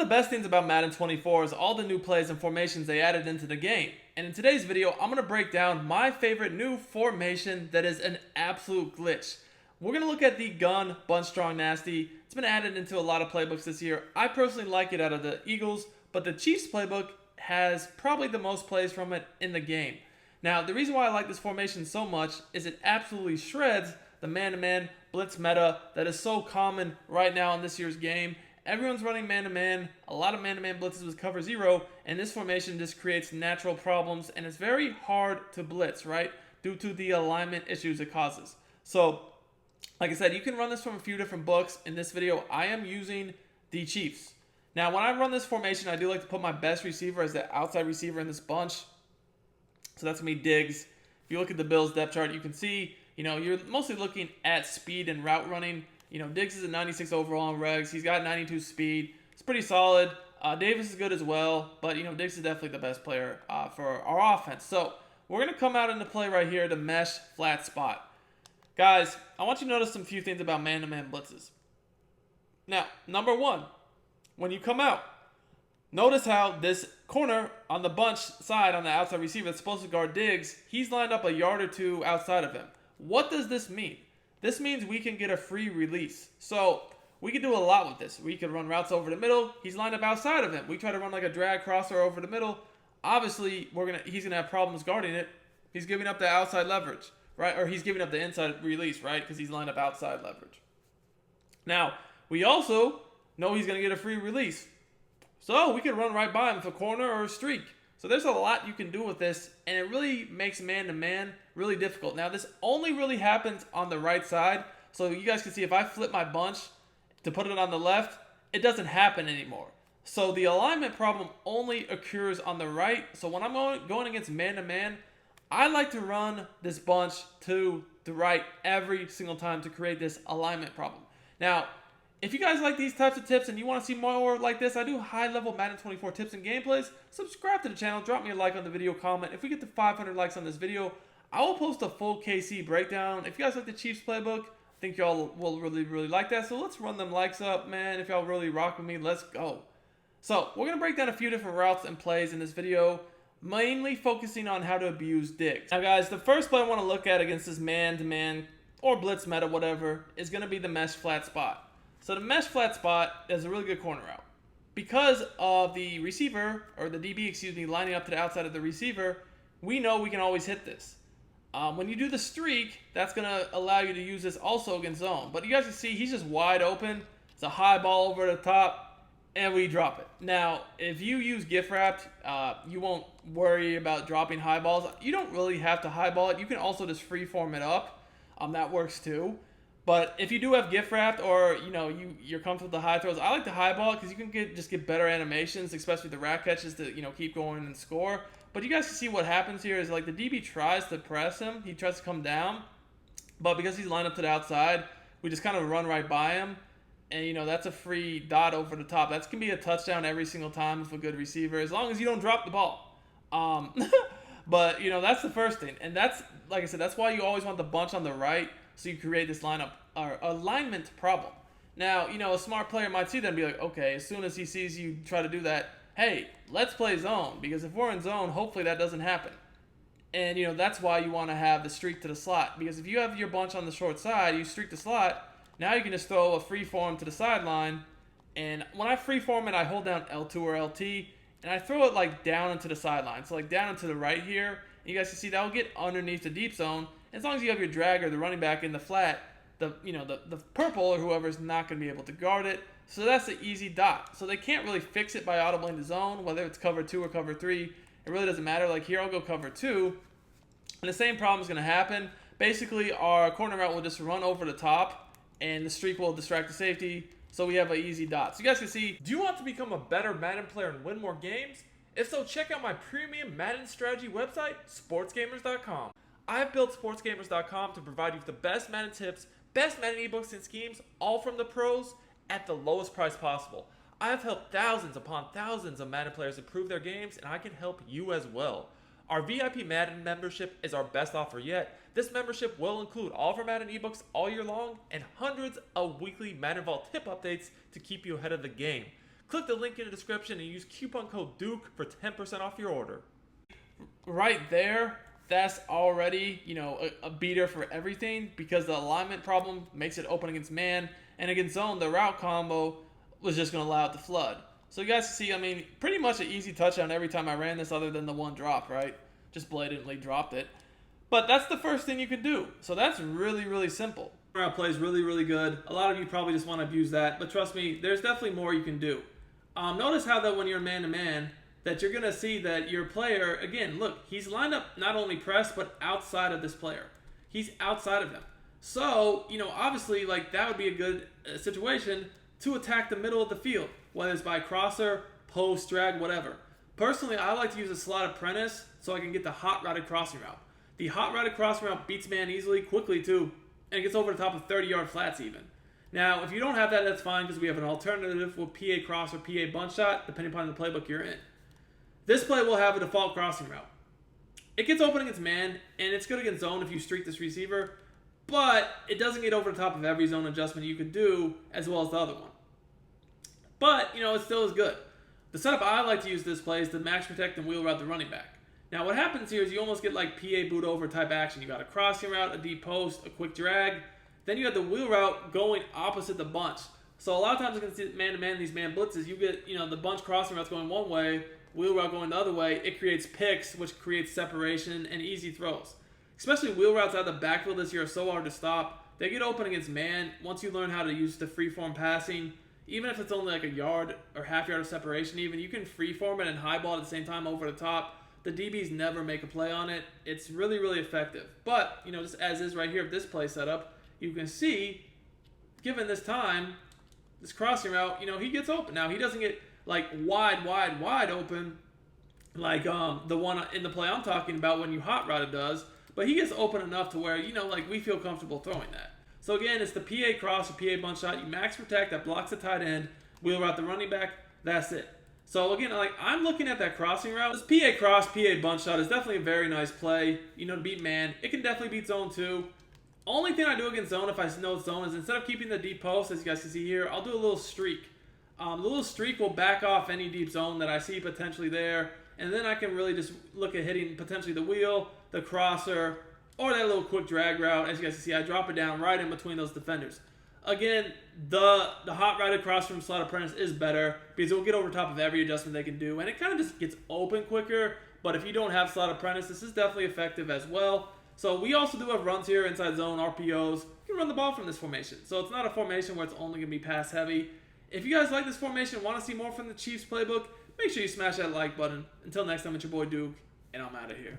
One of the best things about Madden 24 is all the new plays and formations they added into the game. And in today's video, I'm going to break down my favorite new formation that is an absolute glitch. We're going to look at the gun, bunch strong nasty. It's been added into a lot of playbooks this year. I personally like it out of the Eagles, but the Chiefs playbook has probably the most plays from it in the game. Now, the reason why I like this formation so much is it absolutely shreds the man-to-man blitz meta that is so common right now in this year's game. Everyone's running man-to-man, a lot of man-to-man blitzes with cover zero, and this formation just creates natural problems, and it's very hard to blitz, right? Due to the alignment issues it causes. So, like I said, you can run this from a few different books. In this video, I am using the Chiefs. Now, when I run this formation, I do like to put my best receiver as the outside receiver in this bunch. So that's going to be Diggs. If you look at the Bills depth chart, you can see, you're mostly looking at speed and route running. Diggs is a 96 overall in regs. He's got 92 speed. It's pretty solid. Davis is good as well, but Diggs is definitely the best player for our offense. So we're going to come out into play right here to mesh flat spot. Guys, I want you to notice some few things about man-to-man blitzes. Now, number one, when you come out, notice how this corner on the bunch side on the outside receiver that's supposed to guard Diggs, he's lined up a yard or two outside of him. What does this mean? This means we can get a free release. So we can do a lot with this. We could run routes over the middle. He's lined up outside of him. We try to run like a drag crosser over the middle. Obviously, he's gonna have problems guarding it. He's giving up the outside leverage, right? Or he's giving up the inside release, right? Because he's lined up outside leverage. Now, we also know he's gonna get a free release. So we can run right by him with a corner or a streak. So there's a lot you can do with this, and it really makes man-to-man really difficult. Now, this only really happens on the right side. So you guys can see if I flip my bunch to put it on the left, it doesn't happen anymore. So the alignment problem only occurs on the right. So when I'm going against man-to-man, I like to run this bunch to the right every single time to create this alignment problem. Now, if you guys like these types of tips and you want to see more like this, I do high-level Madden 24 tips and gameplays. Subscribe to the channel, drop me a like on the video, comment. If we get to 500 likes on this video, I will post a full KC breakdown. If you guys like the Chiefs playbook, I think y'all will really like that. So let's run them likes up, man. If y'all really rock with me, let's go. So we're going to break down a few different routes and plays in this video, mainly focusing on how to abuse Diggs. Now, guys, the first play I want to look at against this man-to-man or blitz meta, whatever, is going to be the mesh flat spot. So the mesh flat spot is a really good corner route. Because of the receiver, or the DB, lining up to the outside of the receiver, we know we can always hit this. When you do the streak, that's going to allow you to use this also against zone. But you guys can see he's just wide open. It's a high ball over the top, and we drop it. Now, if you use gift wrapped, you won't worry about dropping high balls. You don't really have to high ball it. You can also just freeform it up. That works too. But if you do have gift wrapped or you're comfortable with the high throws, I like the high ball because you can get better animations, especially the rat catches to keep going and score. But you guys can see what happens here is like the DB tries to press him, he tries to come down, but because he's lined up to the outside, we just kind of run right by him, and that's a free dot over the top. That's gonna be a touchdown every single time with a good receiver, as long as you don't drop the ball. But that's the first thing, and that's like I said, that's why you always want the bunch on the right. So you create this lineup or alignment problem. Now, a smart player might see that and be like, okay, as soon as he sees you try to do that, hey, let's play zone. Because if we're in zone, hopefully that doesn't happen. And, that's why you want to have the streak to the slot. Because if you have your bunch on the short side, you streak the slot, now you can just throw a free form to the sideline. And when I free form it, I hold down L2 or LT, and I throw it like down into the sideline. So like down into the right here. And you guys can see that will get underneath the deep zone. As long as you have your dragger, the running back in the flat, the purple or whoever is not going to be able to guard it. So that's an easy dot. So they can't really fix it by audibling the zone, whether it's cover 2 or cover 3. It really doesn't matter. Like here, I'll go cover 2. And the same problem is going to happen. Basically, our corner route will just run over the top, and the streak will distract the safety. So we have an easy dot. So you guys can see, do you want to become a better Madden player and win more games? If so, check out my premium Madden strategy website, sportsgamers.com. I have built sportsgamers.com to provide you with the best Madden tips, best Madden ebooks and schemes, all from the pros at the lowest price possible. I have helped thousands upon thousands of Madden players improve their games, and I can help you as well. Our VIP Madden membership is our best offer yet. This membership will include all of our Madden ebooks all year long and hundreds of weekly Madden Vault tip updates to keep you ahead of the game. Click the link in the description and use coupon code Duke for 10% off your order. Right there, that's already, a beater for everything, because the alignment problem makes it open against man, and against zone, the route combo was just going to allow it to flood. So you guys can see, pretty much an easy touchdown every time I ran this, other than the one drop, right? Just blatantly dropped it. But that's the first thing you can do. So that's really, really simple. Route play is really, really good. A lot of you probably just want to abuse that, but trust me, there's definitely more you can do. Notice how that when you're man-to-man, that you're going to see that your player, again, look, he's lined up not only press, but outside of this player. He's outside of him. So, obviously, that would be a good situation to attack the middle of the field, whether it's by crosser, post, drag, whatever. Personally, I like to use a slot apprentice so I can get the hot routed crossing route. The hot routed crossing route beats man easily, quickly too, and it gets over the top of 30-yard flats even. Now, if you don't have that, that's fine, because we have an alternative with PA cross or PA bunch shot, depending upon the playbook you're in. This play will have a default crossing route. It gets open against man, and it's good against zone if you streak this receiver, but it doesn't get over the top of every zone adjustment you could do, as well as the other one. But, it still is good. The setup I like to use this play is to max protect and wheel route the running back. Now, what happens here is you almost get like PA boot over type action. You got a crossing route, a deep post, a quick drag. Then you have the wheel route going opposite the bunch. So a lot of times against man-to-man, these man blitzes, you get, the bunch crossing routes going one way, wheel route going the other way. It creates picks, which creates separation and easy throws. Especially wheel routes out of the backfield this year are so hard to stop. They get open against man. Once you learn how to use the freeform passing, even if it's only like a yard or half yard of separation even, you can freeform it and highball at the same time over the top. The DBs never make a play on it. It's really, really effective. But, just as is right here with this play setup, you can see, given this time, this crossing route, he gets open. Now, he doesn't get, wide open like the one in the play I'm talking about when you hot route it does. But he gets open enough to where, we feel comfortable throwing that. So, again, it's the PA cross or PA bunch shot. You max protect, that blocks the tight end, wheel route the running back, that's it. So again, I'm looking at that crossing route. This PA cross, PA bunch shot is definitely a very nice play, to beat man. It can definitely beat zone too. Only thing I do against zone if I know it's zone is instead of keeping the deep post, as you guys can see here, I'll do a little streak. The little streak will back off any deep zone that I see potentially there, and then I can really just look at hitting potentially the wheel, the crosser, or that little quick drag route. As you guys can see, I drop it down right in between those defenders. Again, the hot routed cross from slot apprentice is better because it will get over top of every adjustment they can do, and it kind of just gets open quicker. But if you don't have slot apprentice, this is definitely effective as well. So we also do have runs here inside zone, RPOs. You can run the ball from this formation. So it's not a formation where it's only going to be pass heavy. If you guys like this formation, want to see more from the Chiefs playbook, make sure you smash that like button. Until next time, it's your boy Duke, and I'm out of here.